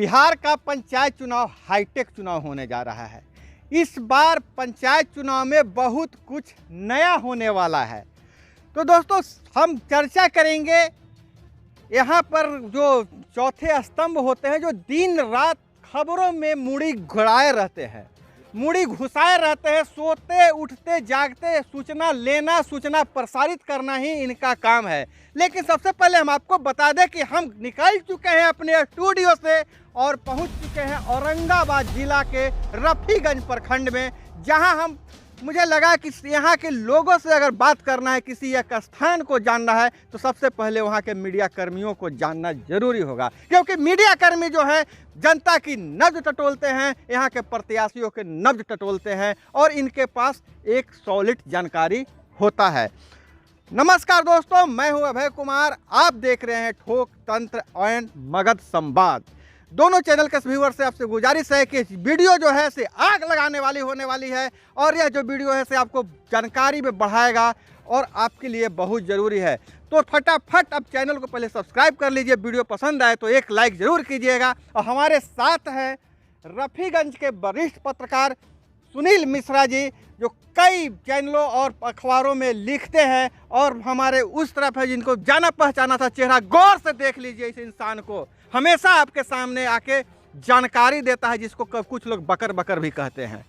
बिहार का पंचायत चुनाव हाईटेक चुनाव होने जा रहा है। इस बार पंचायत चुनाव में बहुत कुछ नया होने वाला है। तो दोस्तों हम चर्चा करेंगे यहाँ पर जो चौथे स्तंभ होते हैं, जो दिन रात खबरों में मुड़ी घुराए रहते हैं, मुड़ी घुसाए रहते हैं, सोते उठते जागते सूचना लेना, सूचना प्रसारित करना ही इनका काम है। लेकिन सबसे पहले हम आपको बता दें कि हम निकल चुके हैं अपने स्टूडियो से और पहुंच चुके हैं औरंगाबाद जिला के रफीगंज प्रखंड में, जहां मुझे लगा कि यहाँ के लोगों से अगर बात करना है, किसी एक स्थान को जानना है, तो सबसे पहले वहाँ के मीडिया कर्मियों को जानना जरूरी होगा, क्योंकि मीडिया कर्मी जो है जनता की नब्ज टटोलते हैं, यहाँ के प्रत्याशियों के नब्ज टटोलते हैं और इनके पास एक सॉलिड जानकारी होता है। नमस्कार दोस्तों, मैं हूँ अभय कुमार, आप देख रहे हैं ठोक तंत्र एंड मगध संवाद। दोनों चैनल के व्यूअर से आपसे गुजारिश है कि वीडियो जो है से आग लगाने वाली होने वाली है और यह जो वीडियो है से आपको जानकारी में बढ़ाएगा और आपके लिए बहुत ज़रूरी है। तो फटाफट अब चैनल को पहले सब्सक्राइब कर लीजिए, वीडियो पसंद आए तो एक लाइक ज़रूर कीजिएगा। और हमारे साथ हैं रफीगंज के वरिष्ठ पत्रकार सुनील मिश्रा जी, जो कई चैनलों और अखबारों में लिखते हैं और हमारे उस तरफ है जिनको जाना पहचाना था चेहरा। गौर से देख लीजिए इस इंसान को, हमेशा आपके सामने आके जानकारी देता है, जिसको कुछ लोग बकर बकर भी कहते हैं।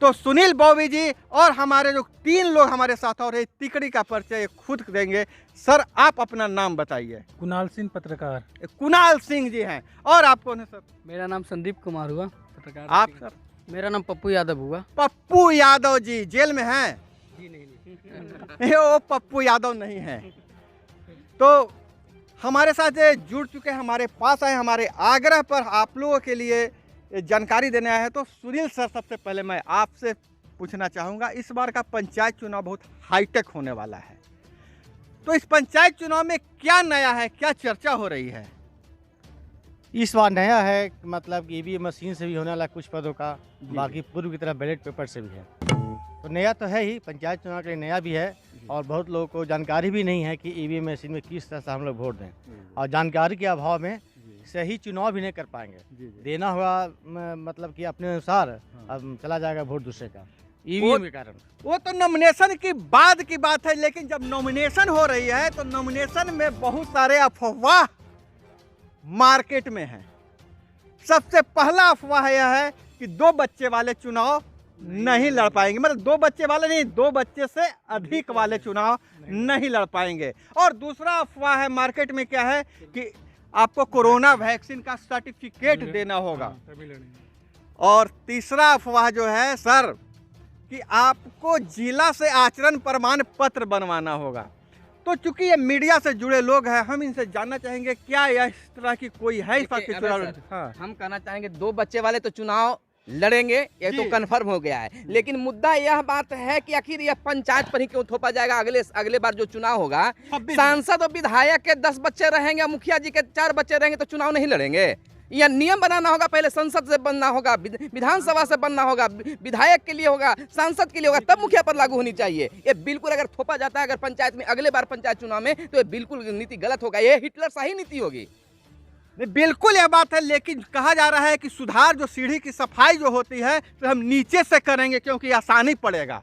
तो सुनील बॉबी जी और हमारे जो तीन लोग हमारे साथ और तिकड़ी का परिचय खुद देंगे। सर आप अपना नाम बताइए। कुणाल सिंह पत्रकार। कुणाल सिंह जी हैं। और आप कौन है सर? मेरा नाम संदीप कुमार हुआ, पत्रकार। आप सर? मेरा नाम पप्पू यादव हुआ। पप्पू यादव जी जेल में हैं? जी नहीं। वो पप्पू यादव नहीं है। तो हमारे साथ जुड़ चुके हैं, हमारे पास आए, हमारे आग्रह पर आप लोगों के लिए जानकारी देने आए हैं। तो सुनील सर, सबसे पहले मैं आपसे पूछना चाहूँगा, इस बार का पंचायत चुनाव बहुत हाईटेक होने वाला है, तो इस पंचायत चुनाव में क्या नया है, क्या चर्चा हो रही है? इस बार नया है, मतलब ईवीएम मशीन से भी होने वाला कुछ पदों का, बाकी पूर्व की तरह बैलेट पेपर से भी है। तो नया तो है ही, पंचायत चुनाव के लिए नया भी है और बहुत लोगों को जानकारी भी नहीं है कि ईवीएम मशीन में किस तरह से हम लोग वोट दें, और जानकारी के अभाव में सही चुनाव भी नहीं कर पाएंगे। देना होगा मतलब कि अपने अनुसार अब चला जाएगा वोट दूसरे का ईवीएम के कारण। वो तो नॉमिनेशन की बाद की बात है, लेकिन जब नॉमिनेशन हो रही है तो नॉमिनेशन में बहुत सारे अफवाह मार्केट में है। सबसे पहला अफवाह यह है कि 2 बच्चे वाले चुनाव नहीं लड़ पाएंगे, मतलब 2 बच्चे वाले नहीं, 2 बच्चे से अधिक वाले चुनाव नहीं लड़ पाएंगे। और दूसरा अफवाह है मार्केट में क्या है कि आपको कोरोना वैक्सीन का सर्टिफिकेट देना होगा। और तीसरा अफवाह जो है सर कि आपको जिला से आचरण प्रमाण पत्र बनवाना होगा। तो चूंकि ये मीडिया से जुड़े लोग हैं, हम इनसे जानना चाहेंगे क्या इस तरह की कोई है इस बात की चुनाव? हाँ। हम कहना चाहेंगे 2 बच्चे वाले तो चुनाव लड़ेंगे, ये तो कंफर्म हो गया है, लेकिन मुद्दा यह बात है कि आखिर यह पंचायत पर ही क्यों थोपा जाएगा? अगले बार जो चुनाव होगा, सांसद और विधायक के 10 बच्चे रहेंगे, मुखिया जी के 4 बच्चे रहेंगे, तो चुनाव नहीं लड़ेंगे? यह नियम बनाना होगा, पहले संसद से बनना होगा, विधानसभा से बनना होगा, विधायक के लिए होगा, सांसद के लिए होगा, तब मुखिया पर लागू होनी चाहिए। ये बिल्कुल अगर थोपा जाता है अगर पंचायत में अगले बार पंचायत चुनाव में, तो ये बिल्कुल नीति गलत होगा, ये हिटलर शाही नीति होगी। बिल्कुल यह बात है, लेकिन कहा जा रहा है कि सुधार जो सीढ़ी की सफाई जो होती है तो हम नीचे से करेंगे क्योंकि आसानी पड़ेगा।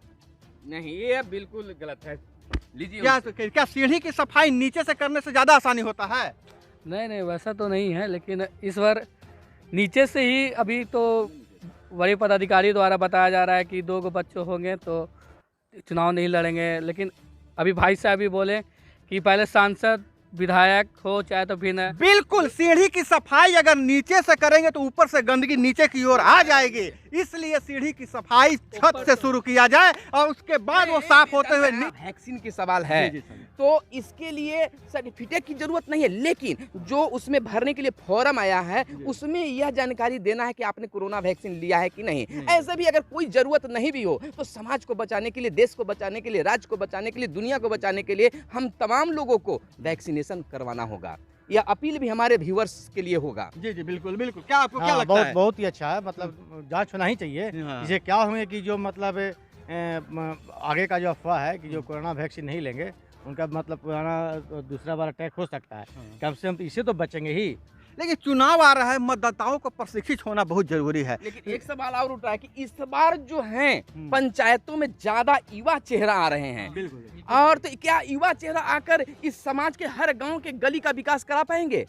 नहीं, ये बिल्कुल गलत है। लीजिए, क्या सीढ़ी की सफाई नीचे से करने से ज़्यादा आसानी होता है? नहीं, वैसा तो नहीं है, लेकिन इस बार नीचे से ही अभी तो बड़े पदाधिकारी द्वारा बताया जा रहा है कि 2 बच्चे होंगे तो चुनाव नहीं लड़ेंगे। लेकिन अभी भाई साहब भी बोले कि पहले सांसद विधायक हो चाहे तो फिर बिल्कुल सीढ़ी की सफाई अगर नीचे से करेंगे तो ऊपर से गंदगी नीचे की ओर आ जाएगी, इसलिए सीढ़ी की सफाई छत से शुरू किया जाए और उसके बाद वो साफ होते हुए। वैक्सीन की सवाल है तो इसके लिए सर्टिफिकेट की जरूरत नहीं है, लेकिन जो उसमें भरने के लिए फॉर्म आया है उसमें यह जानकारी देना है कि आपने कोरोना वैक्सीन लिया है कि नहीं। ऐसे भी अगर कोई जरूरत नहीं भी हो तो समाज को बचाने के लिए, देश को बचाने के लिए, राज्य को बचाने के लिए, दुनिया को बचाने के लिए हम तमाम लोगों को वैक्सीनेशन करवाना होगा। यह अपील भी हमारे व्यूअर्स के लिए होगा। जी जी बिल्कुल बिल्कुल। क्या आपको क्या लगता है? बहुत ही अच्छा है, मतलब जांच होना ही चाहिए। इसे क्या होंगे कि जो मतलब आगे का जो अफवाह है कि जो कोरोना वैक्सीन नहीं लेंगे उनका मतलब पुराना दूसरा बार अटैक हो सकता है, कम से कम इससे तो बचेंगे ही। लेकिन चुनाव आ रहा है, मतदाताओं को प्रशिक्षित होना बहुत जरूरी है। लेकिन एक सवाल और उठ रहा है कि इस बार जो है पंचायतों में ज्यादा युवा चेहरा आ रहे हैं, और तो क्या युवा चेहरा आकर इस समाज के हर गांव के गली का विकास करा पाएंगे?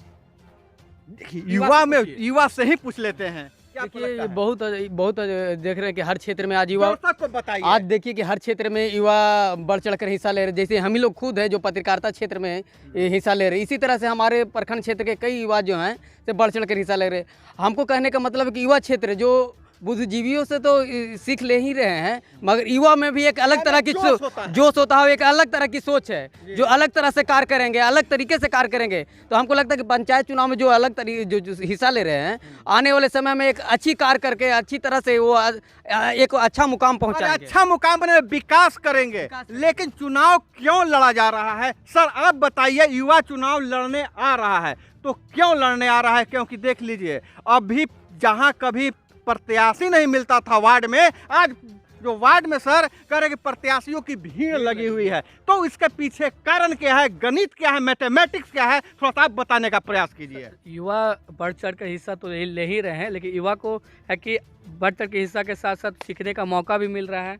युवा से ही पूछ लेते हैं। क्या आपको देखिए लगता ये है? बहुत देख रहे हैं कि हर क्षेत्र में आज युवा, दर्शक को बताइए। आज देखिए कि हर क्षेत्र में युवा बढ़ चढ़ कर हिस्सा ले रहे हैं। जैसे हम ही लोग खुद है जो पत्रकारिता क्षेत्र में हिस्सा ले रहे हैं, इसी तरह से हमारे प्रखंड क्षेत्र के कई युवा जो हैं से बढ़ चढ़ कर हिस्सा ले रहे हैं। हमको कहने का मतलब है कि युवा क्षेत्र जो बुद्धिजीवियों से तो सीख ले ही रहे हैं, मगर युवा में भी एक अलग तरह की जोश होता है, एक अलग तरह की सोच है जो अलग तरह से कार्य करेंगे, अलग तरीके से कार्य करेंगे। तो हमको लगता है कि पंचायत चुनाव में जो अलग तरीके जो हिस्सा ले रहे हैं, आने वाले समय में एक अच्छी कार्य करके अच्छी तरह से वो एक अच्छा मुकाम पहुंचाएंगे, अच्छा मुकाम बने, विकास करेंगे। लेकिन चुनाव क्यों लड़ा जा रहा है सर, आप बताइए। युवा चुनाव लड़ने आ रहा है तो क्यों लड़ने आ रहा है? क्योंकि देख लीजिए, अभी जहां कभी प्रत्याशी नहीं मिलता था वार्ड में, आज जो वार्ड में सर कह रहे कि प्रत्याशियों की भीड़ लगी हुई है। तो इसके पीछे कारण क्या है, गणित क्या है, मैथमेटिक्स क्या है, थोड़ा सा आप बताने का प्रयास कीजिए। युवा बढ़ चढ़ कर हिस्सा तो ले ही रहे हैं, लेकिन युवा को है कि बढ़ चढ़ के हिस्सा के साथ साथ सीखने का मौका भी मिल रहा है।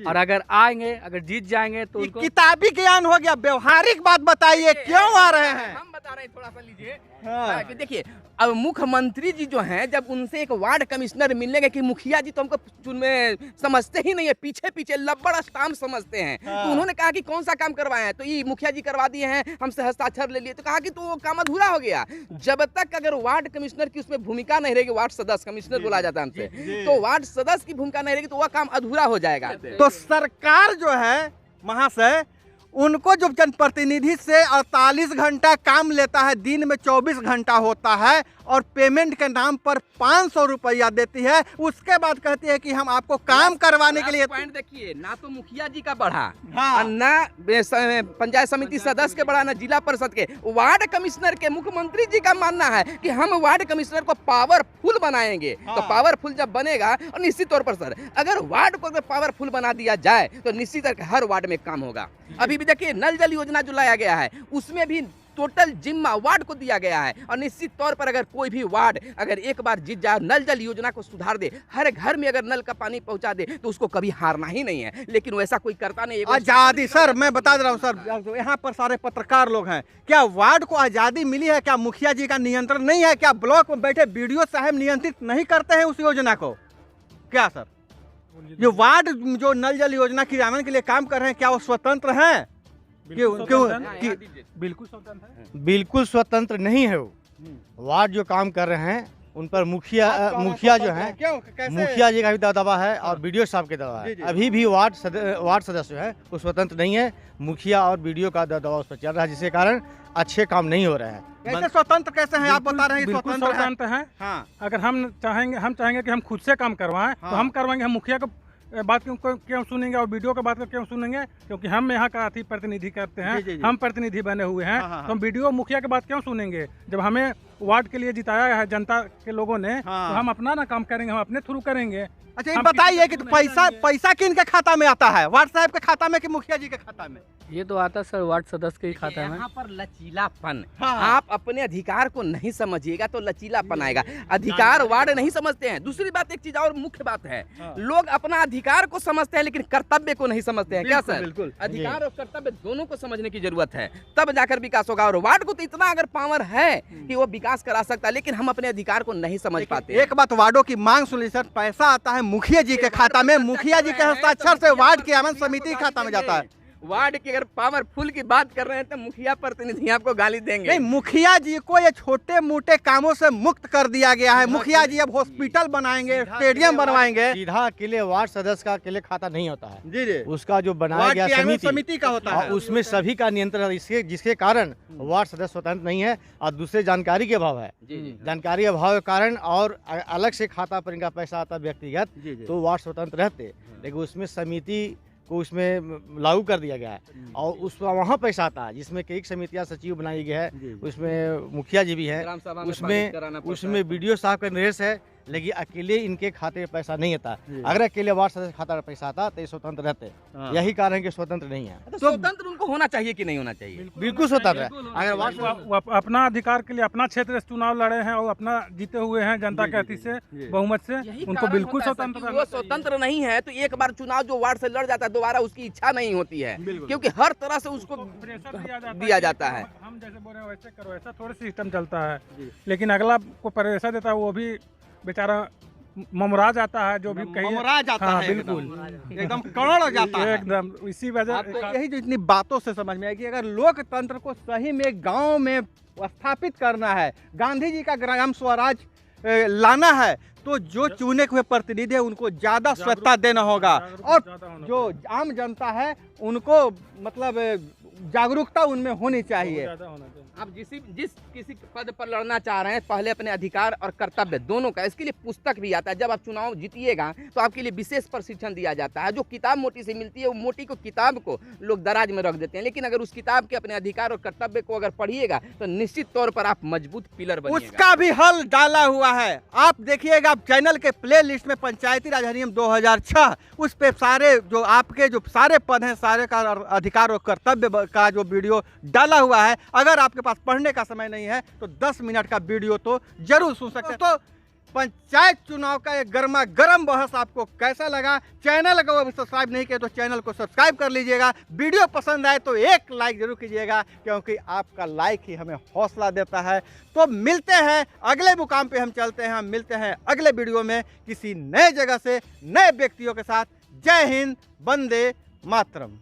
और अगर आएंगे, अगर जीत जाएंगे तो उनको किताबी ज्ञान हो गया, व्यवहारिक बात बताइए, क्यों आ रहे हैं? हम बता रहे हैं, थोड़ा सा लीजिए। हाँ। कि देखिए, अब मुख्यमंत्री जी जो हैं, जब उनसे एक वार्ड कमिश्नर मिलने गए कि मुखिया जी तो हमको में समझते ही नहीं है, पीछे पीछे लब्बड़ स्टाम्प समझते हैं। हाँ। तो उन्होंने कहा कि कौन सा काम करवाए हैं, तो ये मुखिया जी करवा दिए हैं, हमसे हस्ताक्षर ले लिए। तो कहा कि तो वो काम अधूरा हो गया। जब तक अगर वार्ड कमिश्नर की उसमें भूमिका नहीं रहेगी, वार्ड सदस्य कमिश्नर बोला जाता है हमसे, तो वार्ड सदस्य की भूमिका नहीं रहेगी तो वह काम अधूरा हो जाएगा। तो सरकार जो है महाशय, उनको जो जनप्रतिनिधि से 48 घंटा काम लेता है, दिन में 24 घंटा होता है, और पेमेंट के नाम पर 500 रुपया देती है, उसके बाद कहती है कि हम आपको काम करवाने के लिए। पॉइंट देखिए, ना तो मुखिया जी का बढ़ा, हाँ। और ना पंचायत समिति सदस्य के बढ़ा, ना जिला परिषद के, वार्ड कमिश्नर के। मुख्यमंत्री जी का मानना है कि हम वार्ड कमिश्नर को पावरफुल बनाएंगे। हाँ। तो पावरफुल जब बनेगा, और निश्चित तौर पर सर, अगर वार्ड को पावरफुल बना दिया जाए तो निश्चित तौर हर वार्ड में काम होगा। अभी भी देखिए, नल जल योजना जो लाया गया है, उसमें भी टोटल जिम्मा वार्ड को दिया गया है। और निश्चित तौर पर अगर कोई भी वार्ड अगर एक बार जीत जाए, नल जल योजना को सुधार दे, हर घर में अगर नल का पानी पहुंचा दे, तो उसको कभी हारना ही नहीं है। लेकिन वैसा कोई करता नहीं। आजादी सर, मैं बता दे रहा हूँ सर, यहाँ पर सारे पत्रकार लोग हैं, क्या वार्ड को आजादी मिली है? क्या मुखिया जी का नियंत्रण नहीं है? क्या ब्लॉक में बैठे बीडीओ साहब नियंत्रित नहीं करते हैं उस योजना को? क्या सर, जो वार्ड जो नल जल योजना क्रियान्वयन के लिए काम कर रहे हैं, क्या वो स्वतंत्र हैं? बिल्कुल स्वतंत्र नहीं है वो। वार्ड जो काम कर रहे हैं उन पर मुखिया जो है, मुखिया जी का भी दबाव है और बीडीओ साहब के दबाव है। अभी भी वार्ड सदस्य है वो स्वतंत्र नहीं है, मुखिया और बीडीओ का दबाव उस पर चल रहा है, जिसके कारण अच्छे काम नहीं हो रहे हैं। कैसे स्वतंत्र कैसे हैं? आप बता रहे हैं स्वतंत्र है। हाँ। अगर हम चाहेंगे कि हम खुद से काम करवाएं, तो हम करवाएंगे। हम मुखिया को बात क्यों सुनेंगे और वीडियो की बात क्यों सुनेंगे? क्योंकि हम यहाँ का प्रतिनिधि करते हैं, हम प्रतिनिधि बने हुए हैं। तो हम वीडियो मुखिया की बात क्यों सुनेंगे? जब हमें वार्ड के लिए जिताया है जनता के लोगों ने, तो हम अपना ना काम करेंगे, हम अपने थ्रू करेंगे। अच्छा, ये बताइए कि पैसा किन के खाता में आता है, वार्ड साहब के खाता में कि मुखिया जी के खाता में? ये तो आता सर वार्ड सदस्य के ही खाता में। यहाँ पर लचीलापन, हाँ। आप अपने अधिकार को नहीं समझिएगा तो लचीलापन आएगा। अधिकार वार्ड नहीं समझते हैं। दूसरी बात, एक चीज और मुख्य बात है, लोग अपना अधिकार को समझते हैं लेकिन कर्तव्य को नहीं समझते हैं। क्या सर? बिल्कुल। अधिकार और कर्तव्य दोनों को समझने की जरूरत है, तब जाकर विकास होगा। और वार्ड को तो इतना अगर पावर है कि वो विकास करा सकता है, लेकिन हम अपने अधिकार को नहीं समझ पाते। एक बात, वार्डों की मांग सुन ली सर, पैसा आता है मुखिया जी के खाता में, मुखिया जी के हस्ताक्षर से वार्ड क्रियान्वयन समिति के खाता में जाता है। वार्ड की अगर पावरफुल की बात कर रहे हैं तो मुखिया प्रतिनिधि आपको गाली देंगे। नहीं, मुखिया जी को ये छोटे मोटे कामों से मुक्त कर दिया गया है। मुखिया जी अब हॉस्पिटल बनाएंगे, स्टेडियम बनवाएंगे। सीधा अकेले वार्ड सदस्य का अकेले खाता नहीं होता है जी जी, उसका जो बनाया गया समिति का होता है, और उसमें सभी का नियंत्रण है, जिसके कारण वार्ड सदस्य स्वतंत्र नहीं है। और दूसरे जानकारी के अभाव है, जानकारी अभाव के कारण, और अलग से खाता पर इनका पैसा आता व्यक्तिगत, तो वार्ड स्वतंत्र रहते, लेकिन उसमें समिति को उसमें लागू कर दिया गया है और उस वहाँ पैसा आता है, जिसमें कई समितियाँ सचिव बनाई गई है, उसमें मुखिया जी भी है, उसमें बीडीओ साहब का निर्देश है लेकिन अकेले इनके खाते में पैसा नहीं आता। जी। अगर अकेले वार्ड सदस्य खाता में पैसा आता तो ये स्वतंत्र रहते। हाँ। यही कारण है कि स्वतंत्र नहीं है। तो स्वतंत्र उनको होना चाहिए कि नहीं होना चाहिए? बिल्कुल स्वतंत्र है। अगर वार्ड सदस्य वो अपना अधिकार के लिए अपना क्षेत्र से चुनाव लड़े हैं और अपना जीते हुए हैं जनता के अति से बहुमत से, यही उनको कारण बिल्कुल होता है स्वतंत्र कि रहना वो चाहिए। स्वतंत्र नहीं है तो एक बार चुनाव जो वार्ड से लड़ जाता है दोबारा उसकी इच्छा नहीं होती है, क्योंकि हर तरह से उसको प्रेशर दिया जाता है। हम जैसे बोल रहे हैं वैसे करो, ऐसा थोड़ा सिस्टम चलता है। लेकिन अगला को प्रेशर देता है वो भी बेचारा ममरा जाता है, जो भी कहिए। ममरा जाता हाँ, है, बिल्कुल एकदम करोड़ हो जाता है। एकदम इसी वजह आपको यही जो इतनी बातों से समझ में आई कि अगर लोकतंत्र को सही में गांव में स्थापित करना है, गांधी जी का ग्राम स्वराज लाना है, तो जो चुने हुए प्रतिनिधि है उनको ज्यादा स्वच्छता देना होगा और जो आम जनता है उनको मतलब जागरूकता उनमें होनी चाहिए। आप जिस किसी पद पर लड़ना चाह रहे हैं पहले अपने अधिकार और कर्तव्य दोनों का, इसके लिए पुस्तक भी आता है। जब आप चुनाव जीतिएगा तो आपके लिए विशेष प्रशिक्षण दिया जाता है। जो किताब मोटी से मिलती है वो मोटी को किताब को लोग दराज में रख देते हैं, लेकिन अगर उस किताब के अपने अधिकार और कर्तव्य को अगर पढ़िएगा तो निश्चित तौर पर आप मजबूत पिलर बनिएगा। उसका भी हल डाला हुआ है। आप देखिएगा, आप चैनल के प्ले लिस्ट में पंचायती राज अधिनियम 2006 उस पे सारे जो आपके जो सारे पद हैं सारे का अधिकार और कर्तव्य का जो वीडियो डाला हुआ है। अगर आपके पास पढ़ने का समय नहीं है तो 10 मिनट का वीडियो तो जरूर सुन सकते हैं। तो पंचायत चुनाव का एक गर्मा गर्म बहस आपको कैसा लगा? चैनल को अभी सब्सक्राइब नहीं किया तो चैनल को सब्सक्राइब कर लीजिएगा। वीडियो पसंद आए तो एक लाइक जरूर कीजिएगा, क्योंकि आपका लाइक ही हमें हौसला देता है। तो मिलते हैं अगले मुकाम पे, हम चलते हैं, हम मिलते हैं अगले वीडियो में किसी नए जगह से नए व्यक्तियों के साथ। जय हिंद, वंदे मातरम।